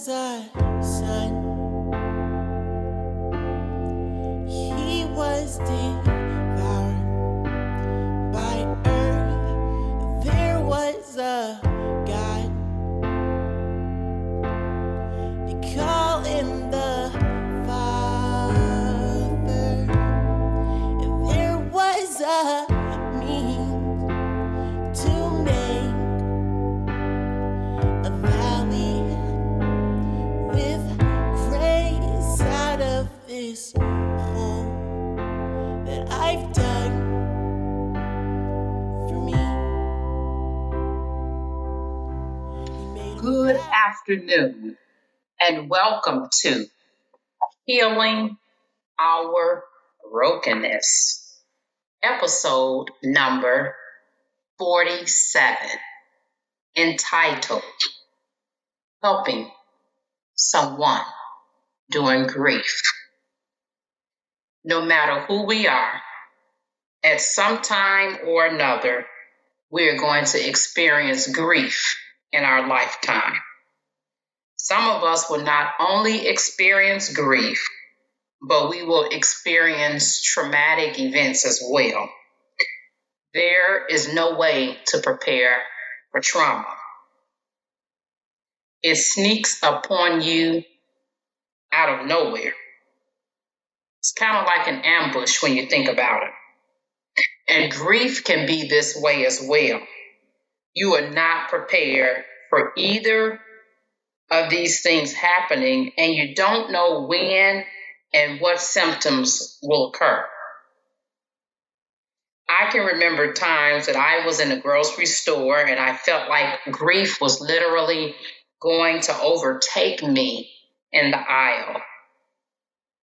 was a son. He was devoured by earth. There was a God. They call him the Father. And there was a means to make a valley with grace out of this hole that I've dug for me. Good afternoon and welcome to Healing Our Brokenness, episode number 47, entitled Helping Someone During Grief. No matter who we are, at some time or another, we're going to experience grief in our lifetime. Some of us will not only experience grief, but we will experience traumatic events as well. There is no way to prepare for trauma. It sneaks upon you out of nowhere. It's kind of like an ambush when you think about it. And grief can be this way as well. You are not prepared for either of these things happening, and you don't know when and what symptoms will occur. I can remember times that I was in a grocery store and I felt like grief was literally going to overtake me in the aisle.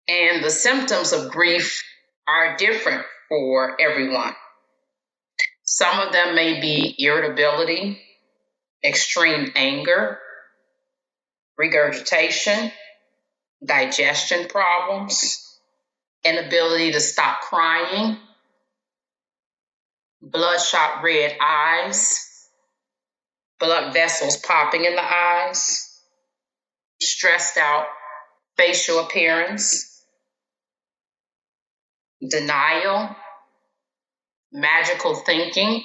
And the symptoms of grief are different for everyone. Some of them may be irritability, extreme anger, regurgitation, digestion problems, inability to stop crying, bloodshot red eyes, blood vessels popping in the eyes, stressed out facial appearance, denial, magical thinking,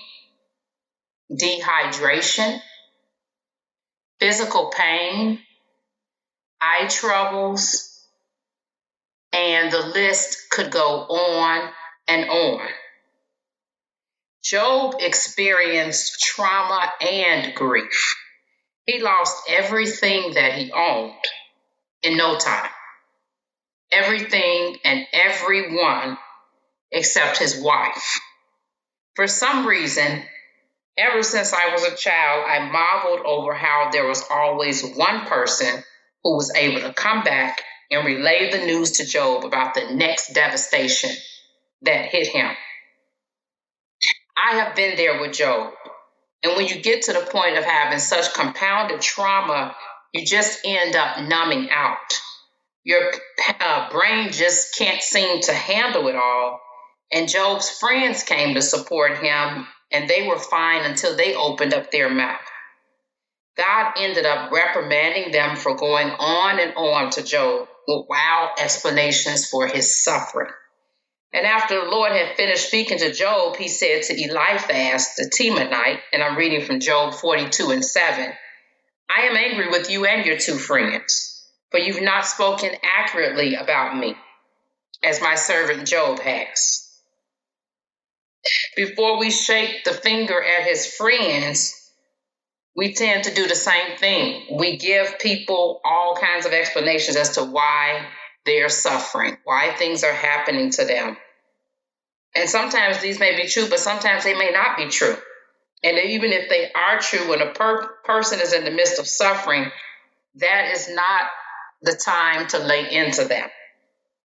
dehydration, physical pain, eye troubles, and the list could go on and on. Job experienced trauma and grief. He lost everything that he owned in no time. Everything and everyone except his wife. For some reason, ever since I was a child, I marveled over how there was always one person who was able to come back and relay the news to Job about the next devastation that hit him. I have been there with Job. And when you get to the point of having such compounded trauma, you just end up numbing out. Your brain just can't seem to handle it all. And Job's friends came to support him, and they were fine until they opened up their mouth. God ended up reprimanding them for going on and on to Job with wild explanations for his suffering. And after the Lord had finished speaking to Job, he said to Eliphaz the Temanite, and I'm reading from Job 42:7, I am angry with you and your two friends, for you've not spoken accurately about me, as my servant Job has. Before we shake the finger at his friends, we tend to do the same thing. We give people all kinds of explanations as to why they're suffering, why things are happening to them. And sometimes these may be true, but sometimes they may not be true. And even if they are true, when a person is in the midst of suffering, that is not the time to lay into them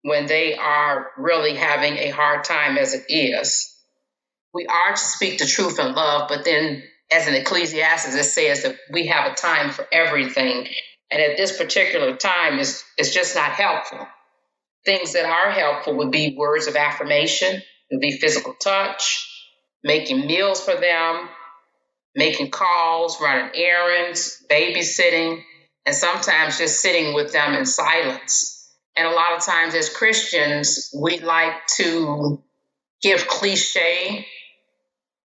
when they are really having a hard time as it is. We are to speak the truth in love, but then as in Ecclesiastes, it says that we have a time for everything. And at this particular time, it's just not helpful. Things that are helpful would be words of affirmation, it would be physical touch, making meals for them, making calls, running errands, babysitting, and sometimes just sitting with them in silence. And a lot of times as Christians, we like to give cliche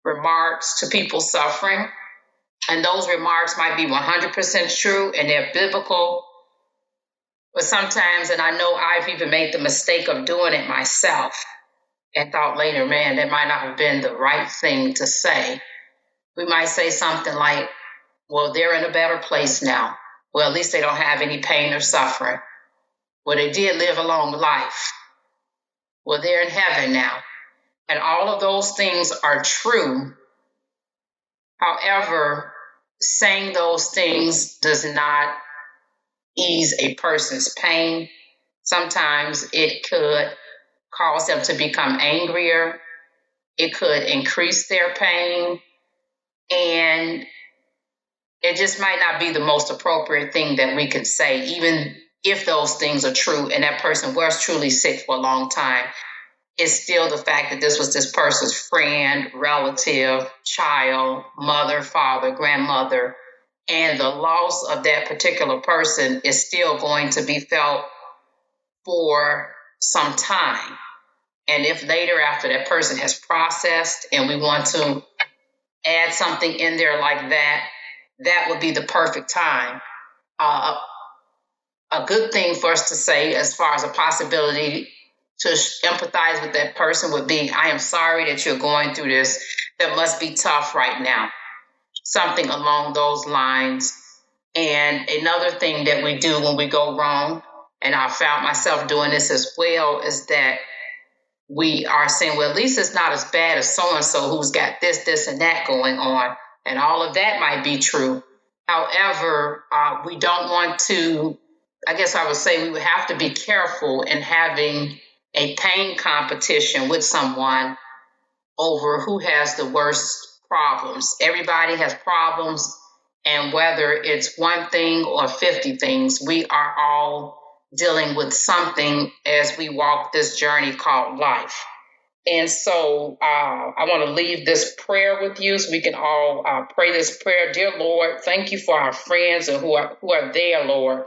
remarks to people suffering. And those remarks might be 100% true and they're biblical. But sometimes, and I know I've even made the mistake of doing it myself and thought later, man, that might not have been the right thing to say. We might say something like, well, they're in a better place now. Well, at least they don't have any pain or suffering. Well, they did live a long life. Well, they're in heaven now. And all of those things are true. However, saying those things does not ease a person's pain. Sometimes it could cause them to become angrier. It could increase their pain. And it just might not be the most appropriate thing that we could say, even if those things are true and that person was truly sick for a long time. It's still the fact that this was this person's friend, relative, child, mother, father, grandmother, and the loss of that particular person is still going to be felt for some time. And if later, after that person has processed and we want to add something in there like that, that would be the perfect time. A good thing for us to say as far as a possibility to empathize with that person would be, I am sorry that you're going through this. That must be tough right now. Something along those lines. And another thing that we do when we go wrong, and I found myself doing this as well, is that we are saying, well, at least it's not as bad as so-and-so who's got this, this, and that going on. And all of that might be true. However, we don't want to, I guess I would say we would have to be careful in having a pain competition with someone over who has the worst problems. Everybody has problems, and whether it's one thing or 50 things, we are all dealing with something as we walk this journey called life. And so I want to leave this prayer with you so we can all pray this prayer. Dear Lord, thank you for our friends and who are there, Lord,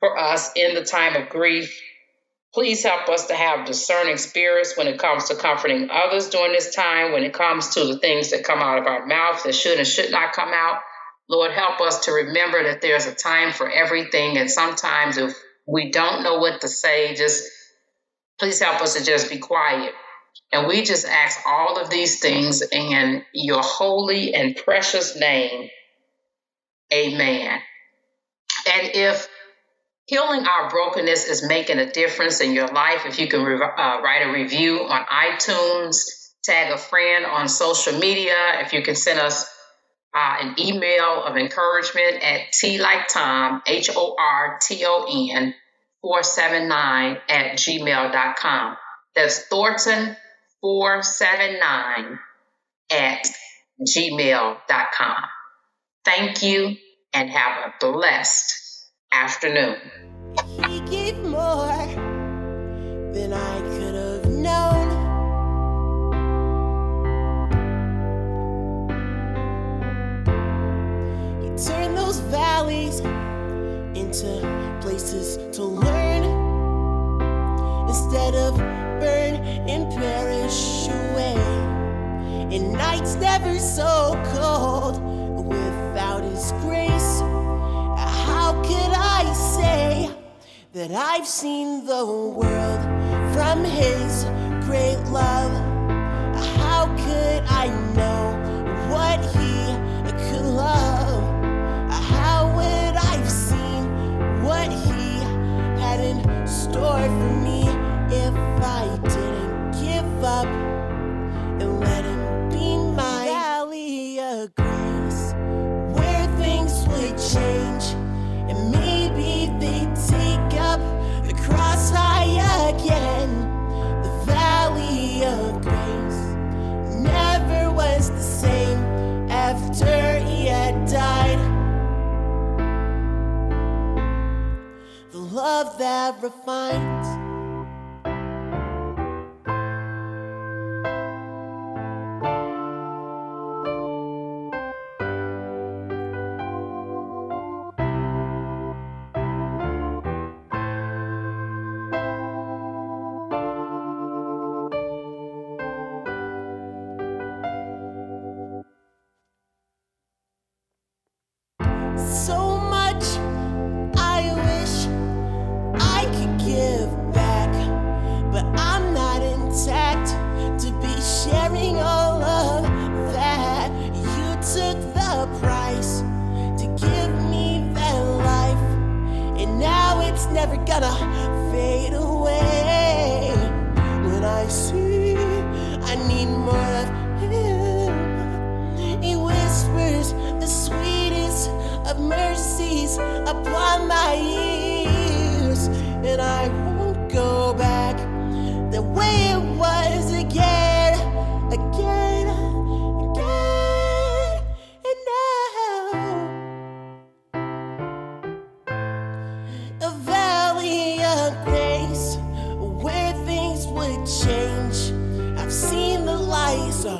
for us in the time of grief. Please help us to have discerning spirits when it comes to comforting others during this time, when it comes to the things that come out of our mouth that should and should not come out. Lord, help us to remember that there's a time for everything. And sometimes if we don't know what to say, just please help us to just be quiet. And we just ask all of these things in your holy and precious name. Amen. And if healing our brokenness is making a difference in your life, if you can write a review on iTunes, tag a friend on social media, if you can send us an email of encouragement at T-like-Tom, HORTON 479 at gmail.com. That's Thornton 479 at gmail.com. Thank you and have a blessed afternoon. He gave more than I could have known. He turned those valleys into places to learn instead of burn and perish away. And nights never so cold without His grace. How could I say that I've seen the world from His great love? How could I know what He could love? How would I've seen what He had in store for me if I didn't give up and let Him be my valley of grace, where things would change and maybe they'd take up the cross high again. The valley of grace never was the same after He had died. The love that refines. it's never gonna fade away. When I see I need more of Him, He whispers the sweetest of mercies upon my ears, and I won't go back the way it was again, again, again, and now. A valley of grace where things would change. I've seen the light, so